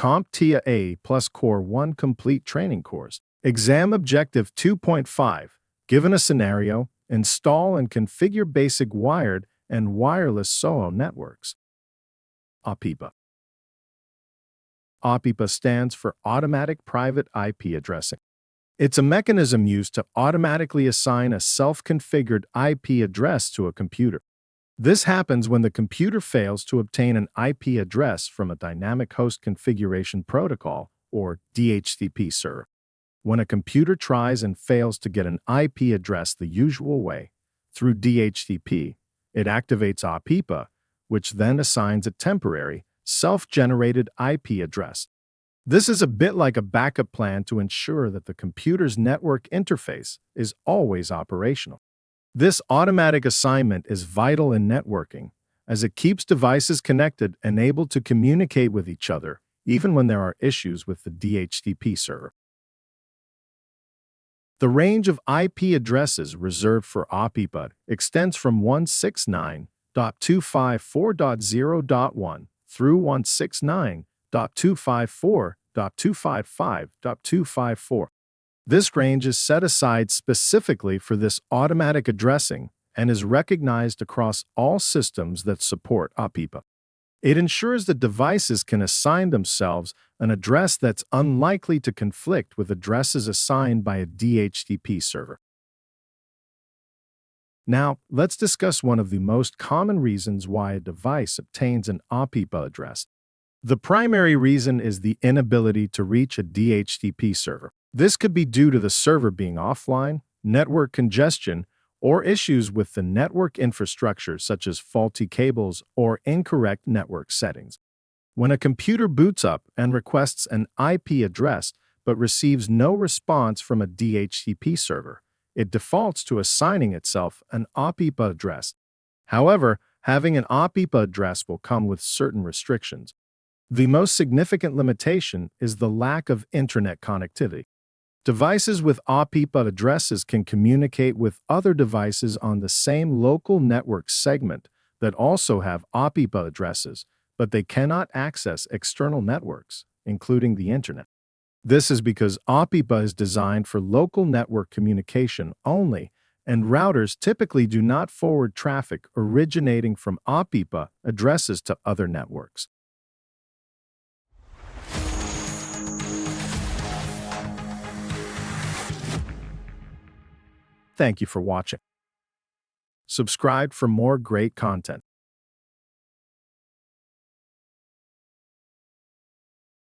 CompTIA A plus Core 1 Complete Training Course. Exam Objective 2.5. Given a scenario, install and configure basic wired and wireless SOHO networks. APIPA. APIPA stands for Automatic Private IP Addressing. It's a mechanism used to automatically assign a self-configured IP address to a computer. This happens when the computer fails to obtain an IP address from a dynamic host configuration protocol, or DHCP server. When a computer tries and fails to get an IP address the usual way, through DHCP, it activates APIPA, which then assigns a temporary, self-generated IP address. This is a bit like a backup plan to ensure that the computer's network interface is always operational. This automatic assignment is vital in networking, as it keeps devices connected and able to communicate with each other, even when there are issues with the DHCP server. The range of IP addresses reserved for APIPA extends from 169.254.0.1 through 169.254.255.254. This range is set aside specifically for this automatic addressing and is recognized across all systems that support APIPA. It ensures that devices can assign themselves an address that's unlikely to conflict with addresses assigned by a DHCP server. Now, let's discuss one of the most common reasons why a device obtains an APIPA address. The primary reason is the inability to reach a DHCP server. This could be due to the server being offline, network congestion, or issues with the network infrastructure such as faulty cables or incorrect network settings. When a computer boots up and requests an IP address but receives no response from a DHCP server, it defaults to assigning itself an APIPA address. However, having an APIPA address will come with certain restrictions. The most significant limitation is the lack of internet connectivity. Devices with APIPA addresses can communicate with other devices on the same local network segment that also have APIPA addresses, but they cannot access external networks, including the internet. This is because APIPA is designed for local network communication only, and routers typically do not forward traffic originating from APIPA addresses to other networks. Thank you for watching. Subscribe for more great content.